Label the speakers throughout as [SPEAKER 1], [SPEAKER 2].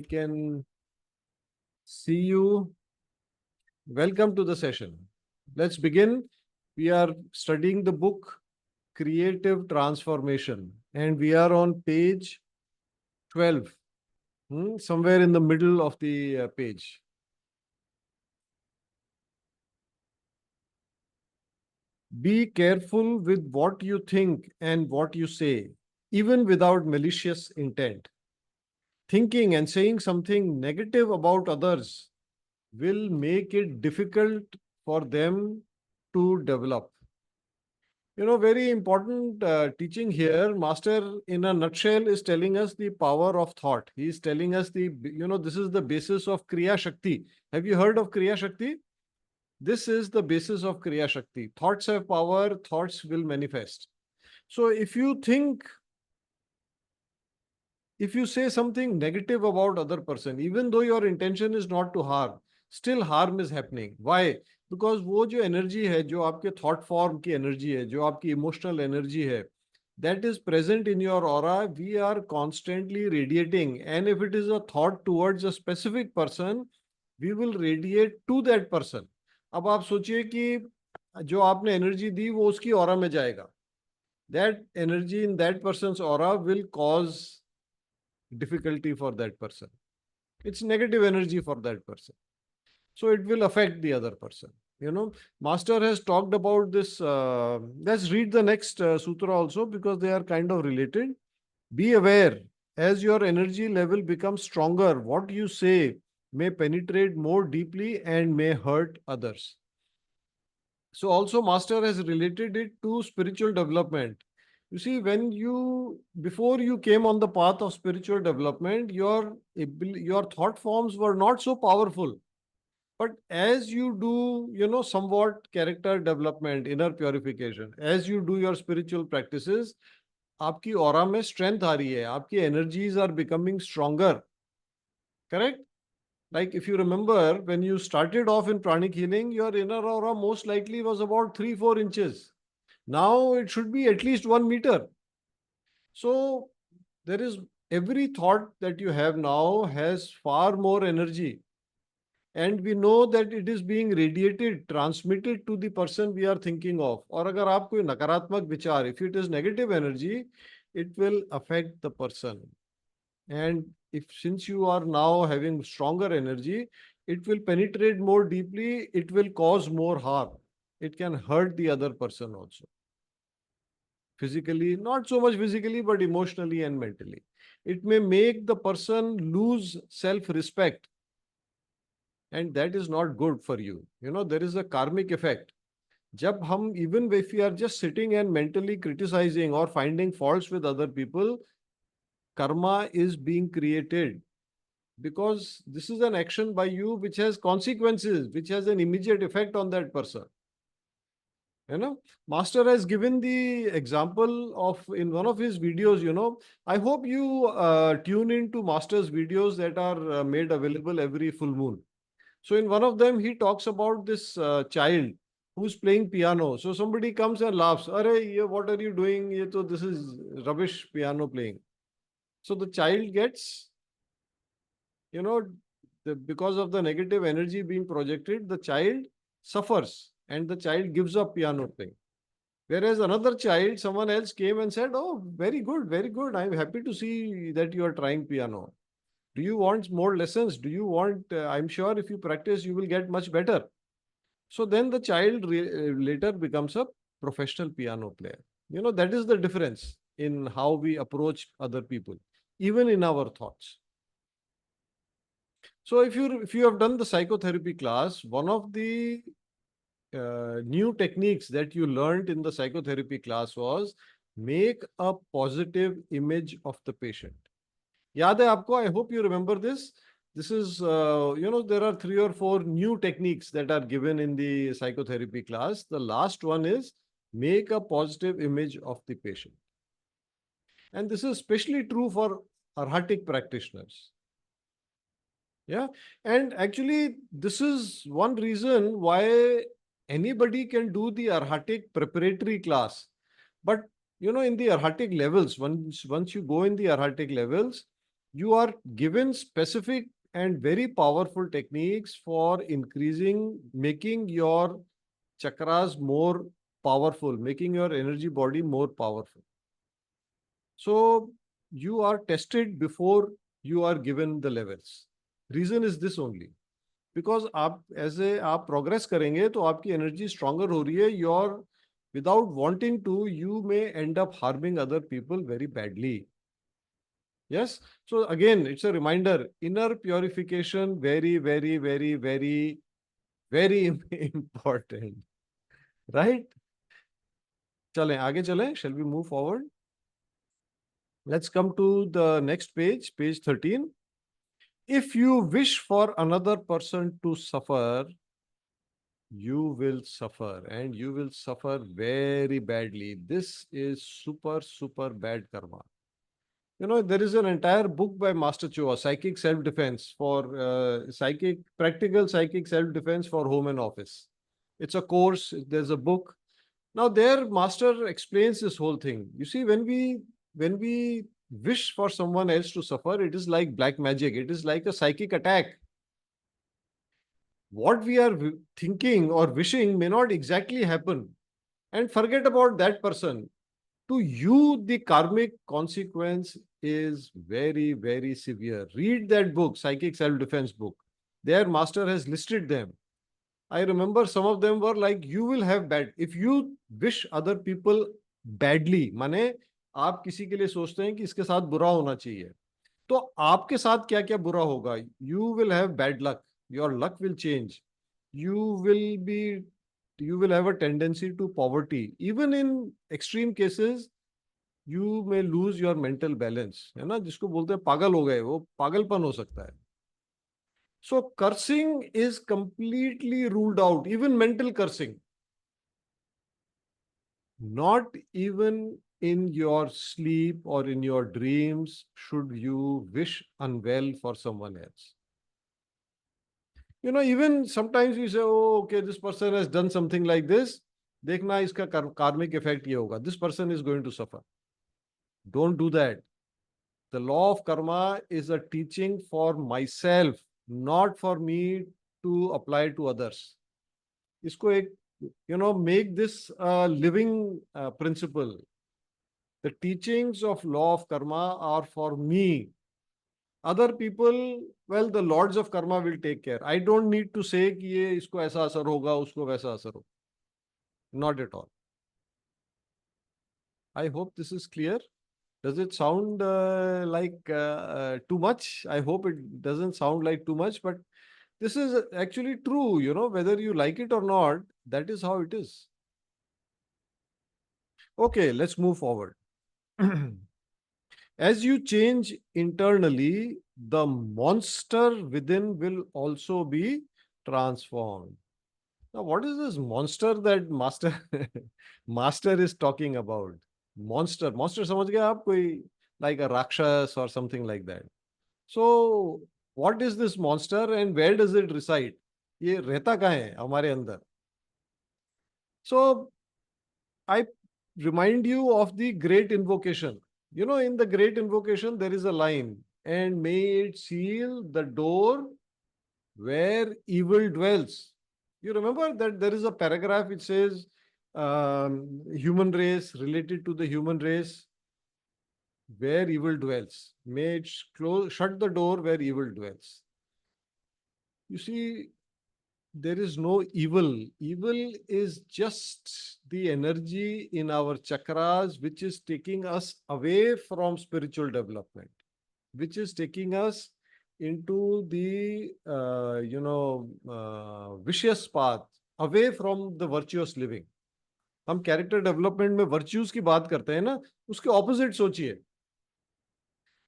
[SPEAKER 1] can see you. Welcome to the session. Let's begin. We are studying the book Creative Transformation, and we are on page 12, somewhere in the middle of the page. Be careful with what you think and what you say, even without malicious intent. Thinking and saying something negative about others will make it difficult for them to develop. Very important teaching here. Master, in a nutshell, is telling us the power of thought. He is telling us this is the basis of Kriya Shakti. Have you heard of Kriya Shakti? This is the basis of Kriya Shakti. Thoughts have power, thoughts will manifest. So if you say something negative about other person, even though your intention is not to harm, still harm is happening. Why? Because वो जो energy है, जो आपके thought form की energy है, जो आपकी emotional energy है, that is present in your aura. We are constantly radiating, and if it is a thought towards a specific person, we will radiate to that person. अब आप सोचिए कि जो आपने energy दी वो उसकी aura में जाएगा. That energy in that person's aura will cause difficulty for that person. It's negative energy for that person. So it will affect the other person. Master has talked about this. Let's read the next sutra also because they are kind of related. Be aware, as your energy level becomes stronger, what you say may penetrate more deeply and may hurt others. So also Master has related it to spiritual development. You see, before you came on the path of spiritual development, your thought forms were not so powerful. But as you do, somewhat character development, inner purification, as you do your spiritual practices, आपकी aura में strength आ रही है, आपकी energies are becoming stronger. Correct? Like if you remember, when you started off in pranic healing, your inner aura most likely was about 3-4 inches. Now it should be at least 1 meter. So there is every thought that you have now has far more energy. And we know that it is being radiated, transmitted to the person we are thinking of. और अगर आप कोई नकारात्मक विचार, if it is negative energy, it will affect the person. And since you are now having stronger energy, it will penetrate more deeply, it will cause more harm. It can hurt the other person also. Physically, not so much physically, but emotionally and mentally. It may make the person lose self-respect. And that is not good for you. There is a karmic effect. Even if we are just sitting and mentally criticizing or finding faults with other people, karma is being created. Because this is an action by you which has consequences, which has an immediate effect on that person. Master has given the example of in one of his videos. I hope you tune into Master's videos that are made available every full moon. So in one of them, he talks about this child who's playing piano. So somebody comes and laughs. Arey, what are you doing? This is rubbish piano playing. So the child gets, because of the negative energy being projected, the child suffers and the child gives up piano playing. Whereas another child, someone else came and said, oh, very good, very good. I'm happy to see that you are trying piano. Do you want more lessons? Do you want, I'm sure if you practice, you will get much better. So then the child later becomes a professional piano player. That is the difference in how we approach other people, even in our thoughts. So if you have done the psychotherapy class, one of the new techniques that you learned in the psychotherapy class was make a positive image of the patient. याद है आपको? I hope you remember this. This is, there are 3 or 4 new techniques that are given in the psychotherapy class. The last one is make a positive image of the patient. And this is especially true for arhatic practitioners. Yeah. And actually, this is one reason why anybody can do the arhatic preparatory class. But, in the arhatic levels, once you go in the arhatic levels, You are given specific and very powerful techniques for increasing, making your chakras more powerful, making your energy body more powerful. So you are tested before you are given the levels. Reason is this only. Because आप ऐसे आप progress करेंगे तो आपकी energy stronger हो रही है. Your without wanting to you may end up harming other people very badly. Yes. So again, it's a reminder. Inner purification, very, very, very, very, very important. Right? चलें आगे चलें. Shall we move forward? Let's come to the next page, page 13. If you wish for another person to suffer, you will suffer, and you will suffer very badly. This is super, super bad karma. You know, there is an entire book by Master Choa, Psychic Self-Defense for practical psychic self-defense for home and office. It's a course, there's a book. Now there, Master explains this whole thing. You see, when we wish for someone else to suffer, it is like black magic. It is like a psychic attack. What we are thinking or wishing may not exactly happen. And forget about that person. To you, the karmic consequence is very, very severe. Read that book, Psychic Self-Defense book. Their master has listed them. I remember some of them were like, you will have bad. If you wish other people badly, माने आप किसी के लिए सोचते हैं कि इसके साथ बुरा होना चाहिए, तो आपके साथ क्या क्या बुरा होगा. You will have bad luck. Your luck will change. You will be, you will have a tendency to poverty. Even in extreme cases, you may lose your mental balance. है ना, जिसको बोलते हैं पागल हो गए, वो पागलपन हो सकता है. So cursing is completely ruled out, even mental cursing. Not even in your sleep or in your dreams should you wish unwell for someone else. You know, even sometimes we say, oh, okay, this person has done something like this. देखना इसका karmic effect ये होगा. This person is going to suffer. Don't do that. The law of karma is a teaching for myself, not for me to apply to others. इसको एक, make this a living principle. The teachings of law of karma are for me. Other people, well, the lords of karma will take care. I don't need to say कि ये इसको ऐसा असर होगा, उसको वैसा असर होगा. Not at all. I hope this is clear. Does it sound like too much? I hope it doesn't sound like too much, but this is actually true, whether you like it or not, that is how it is. Okay, let's move forward. As you change internally, the monster within will also be transformed. Now, what is this monster that master is talking about? Monster समझ गए आप, कोई like a rakshas or something like that. So, what is this monster and where does it reside? ये रहता कहाँ है हमारे अंदर? So, I remind you of the great invocation. You know, in the great invocation, there is a line, and may it seal the door where evil dwells. You remember that there is a paragraph which says, human race, related to the human race, where evil dwells. May it shut the door where evil dwells. You see, there is no evil. Evil is just the energy in our chakras which is taking us away from spiritual development, which is taking us into the vicious path, away from the virtuous living. हम character development में virtues की बात करते हैं ना, उसके opposite सोचिए.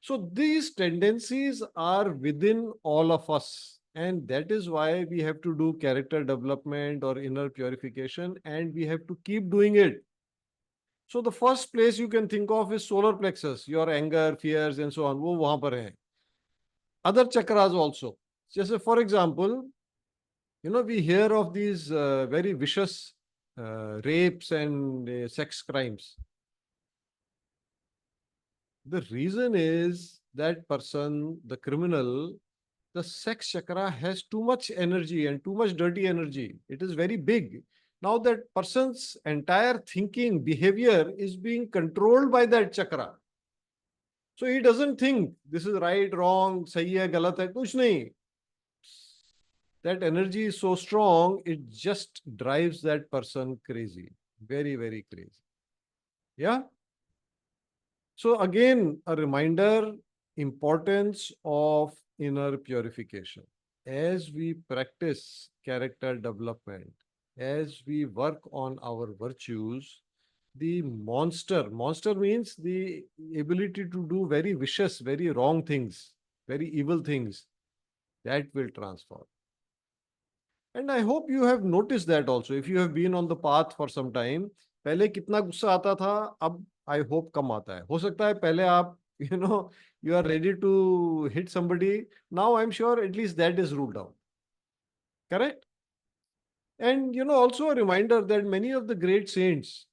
[SPEAKER 1] So these tendencies are within all of us. And that is why we have to do character development or inner purification, and we have to keep doing it. So the first place you can think of is solar plexus, your anger, fears, and so on. वो वहां पर है. Other chakras also. Just for example, we hear of these very vicious rapes and sex crimes. The reason is that person, the criminal, the sex chakra has too much energy and too much dirty energy. It is very big. Now that person's entire thinking, behavior is being controlled by that chakra. So he doesn't think this is right, wrong, sahi hai, galat hai, kuch nahi. That energy is so strong, it just drives that person crazy. Very, very crazy. Yeah. So again, a reminder, importance of inner purification. As we practice character development, as we work on our virtues, the monster means the ability to do very vicious, very wrong things, very evil things, that will transform. And I hope you have noticed that also. If you have been on the path for some time, पहले कितना गुस्सा आता था, अब I hope कम आता है. हो सकता है पहले आप, you are ready to hit somebody. Now I'm sure at least that is ruled out. Correct? And also a reminder that many of the great saints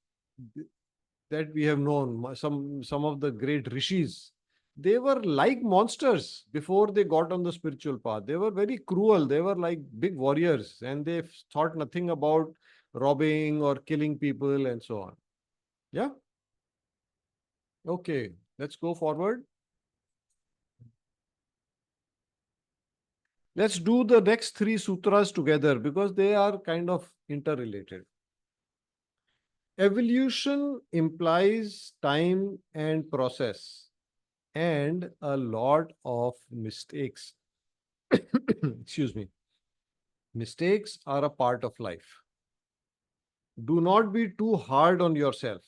[SPEAKER 1] that we have known, some of the great rishis, they were like monsters before they got on the spiritual path. They were very cruel. They were like big warriors, and they thought nothing about robbing or killing people and so on. Yeah. Okay. Let's go forward. Let's do the next three sutras together because they are kind of interrelated. Evolution implies time and process and a lot of mistakes. Excuse me. Mistakes are a part of life. Do not be too hard on yourself.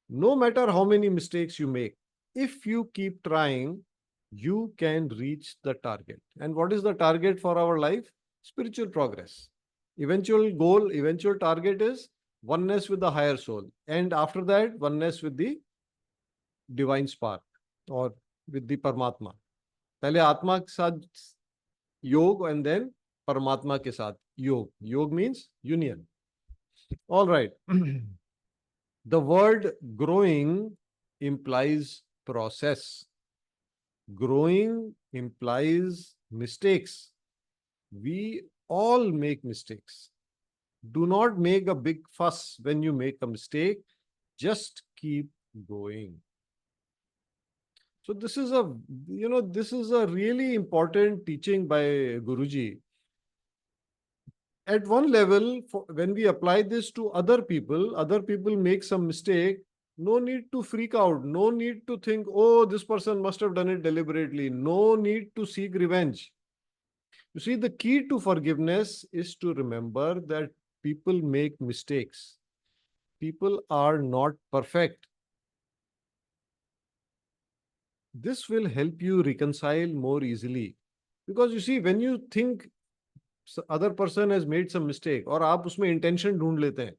[SPEAKER 1] No matter how many mistakes you make, if you keep trying, you can reach the target. And what is the target for our life? Spiritual progress. Eventual goal, eventual target is oneness with the higher soul. And after that, oneness with the divine spark or with the Paramatma. पहले आत्मा के साथ योग and then Paramatma के साथ योग. योग means union. All right. The word growing implies process. Growing implies mistakes. We all make mistakes. Do not make a big fuss when you make a mistake. Just keep going. So this is a really important teaching by Guruji. At one level, when we apply this to other people make some mistake, no need to freak out, no need to think, oh, this person must have done it deliberately, no need to seek revenge. You see, the key to forgiveness is to remember that people make mistakes. People are not perfect. This will help you reconcile more easily. Because you see, when you think other person has made some mistake, और आप उसमें intention ढूंढ लेते हैं,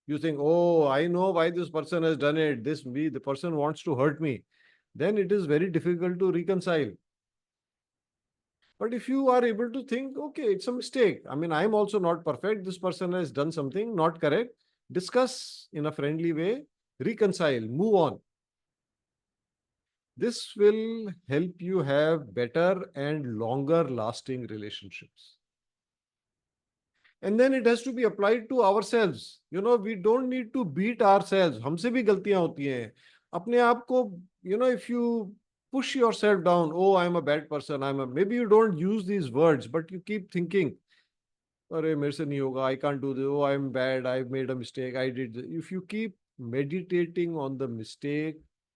[SPEAKER 1] you think, oh, I know why this person has done it, the person wants to hurt me, then it is very difficult to reconcile. But if you are able to think, okay, it's a mistake, I mean, I'm also not perfect, this person has done something not correct, discuss in a friendly way, reconcile, move on. This will help you have better and longer lasting relationships. And then it has to be applied to ourselves. We don't need to beat ourselves. हमसे भी गलतियां होती हैं. अपने आप को, if you push yourself down, oh, I'm a bad person, maybe you don't use these words, but you keep thinking, अरे मेरे से नहीं होगा, I can't do this, oh, I'm bad, I've made a mistake, I did this. If you keep meditating on the mistake,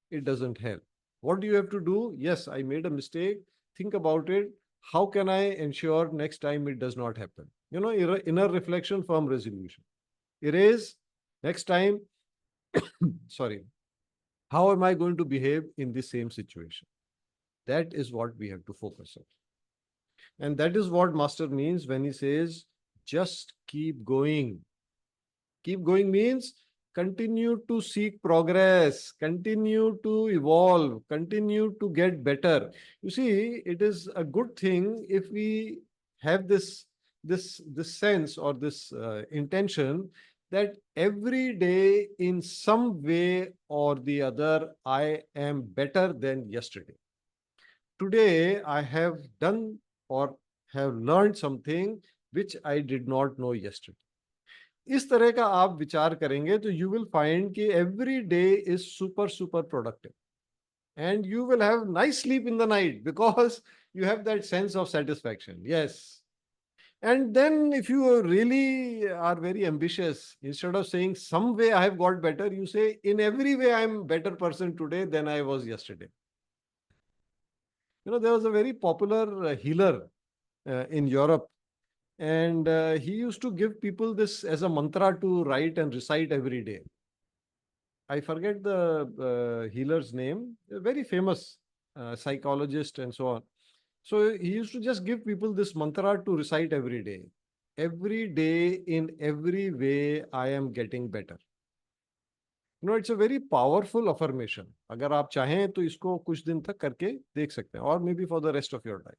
[SPEAKER 1] it doesn't help. What do you have to do? Yes, I made a mistake. Think about it. How can I ensure next time it does not happen? Inner reflection, firm resolution. Erase next time. Sorry. How am I going to behave in the same situation? That is what we have to focus on. And that is what Master means when he says, just keep going. Keep going means continue to seek progress, continue to evolve, continue to get better. You see, it is a good thing if we have this sense or this intention that every day in some way or the other I am better than yesterday. today I have done or have learned something which I did not know yesterday. इस तरह का आप विचार करेंगे तो you will find कि every day is super productive. And you will have nice sleep in the night because you have that sense of satisfaction. Yes. And then if you really are very ambitious, instead of saying some way I have got better, you say in every way I'm better person today than I was yesterday. There was a very popular healer in Europe, and he used to give people this as a mantra to write and recite every day. I forget the healer's name, a very famous psychologist and so on. So he used to just give people this mantra to recite every day. Every day, in every way, I am getting better. It's a very powerful affirmation. अगर आप चाहें तो इसको कुछ दिन तक करके देख सकते हैं, or maybe for the rest of your life.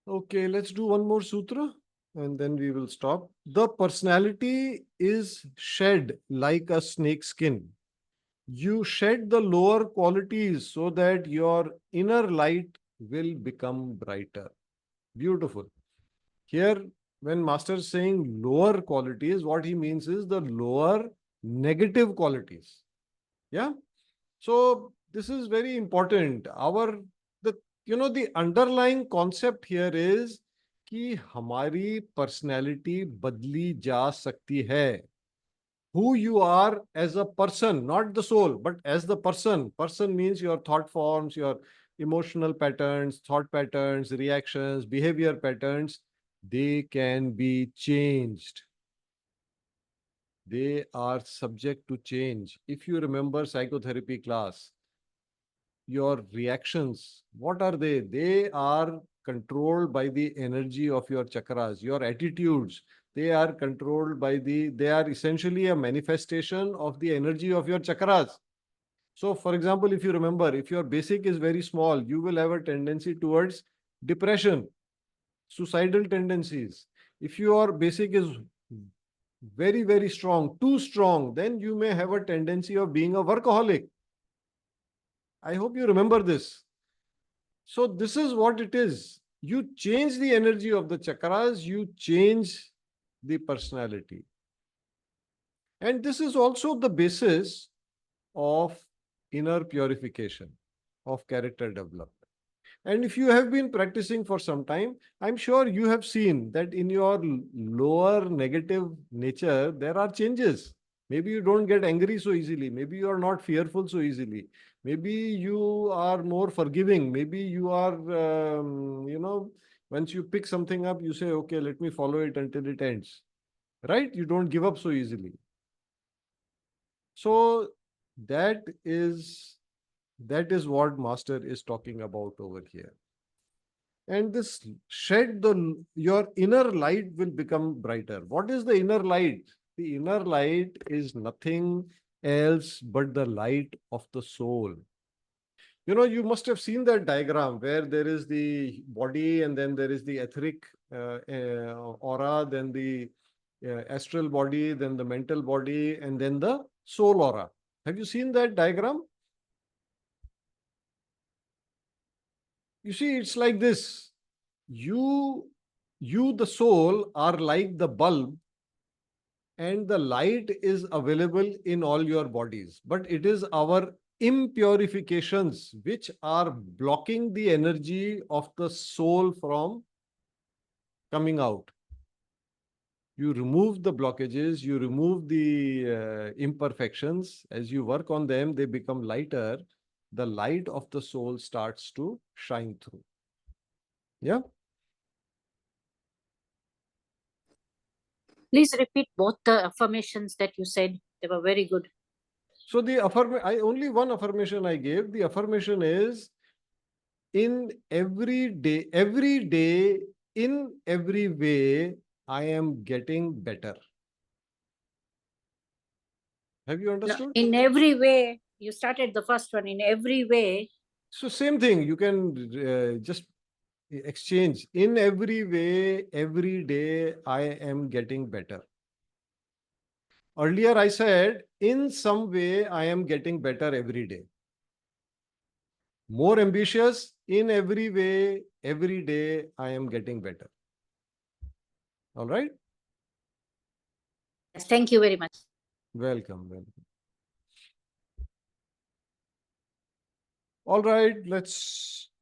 [SPEAKER 1] Okay, let's do one more sutra and then we will stop. The personality is shed like a snake skin. You shed the lower qualities so that your inner light will become brighter. Beautiful. Here, when Master is saying lower qualities, what he means is the lower negative qualities. Yeah. So this is very important. The underlying concept here is कि हमारी personality बदली जा सकती है. Who you are as a person, not the soul, but as the person. Person means your thought forms, your emotional patterns, thought patterns, reactions, behavior patterns. They can be changed. They are subject to change. If you remember psychotherapy class, your reactions, what are they? They are controlled by the energy of your chakras, your attitudes. They are controlled by they are essentially a manifestation of the energy of your chakras. So, for example, if you remember, if your basic is very small, you will have a tendency towards depression, suicidal tendencies. If your basic is very strong, too strong, then you may have a tendency of being a workaholic. I hope you remember this. So this is what it is. You change the energy of the chakras, you change the personality. And this is also the basis of inner purification, of character development. And if you have been practicing for some time, I'm sure you have seen that in your lower negative nature, there are changes. Maybe you don't get angry so easily. Maybe you are not fearful so easily. Maybe you are more forgiving. Maybe you are, once you pick something up, you say, okay, let me follow it until it ends. Right? You don't give up so easily. So that is what Master is talking about over here. And this your inner light will become brighter. What is the inner light? The inner light is nothing else but the light of the soul. You must have seen that diagram where there is the body and then there is the etheric aura, then the astral body, then the mental body, and then the soul aura. Have you seen that diagram? You see, it's like this. You, the soul, are like the bulb, and the light is available in all your bodies. But it is our impurifications which are blocking the energy of the soul from coming out. You remove the blockages, you remove the imperfections. As you work on them, they become lighter. The light of the soul starts to shine through. Yeah.
[SPEAKER 2] Please repeat both the affirmations that you said. They were very good.
[SPEAKER 1] So the only one affirmation I gave. The affirmation is in every day, in every way, I am getting better. Have you understood?
[SPEAKER 2] In every way, you started the first one, in every way.
[SPEAKER 1] So same thing, you can just exchange. In every way, every day, I am getting better. Earlier I said, in some way, I am getting better every day. More ambitious, in every way, every day, I am getting better. All right?
[SPEAKER 2] Yes, thank you very much.
[SPEAKER 1] Welcome, welcome. All right, let's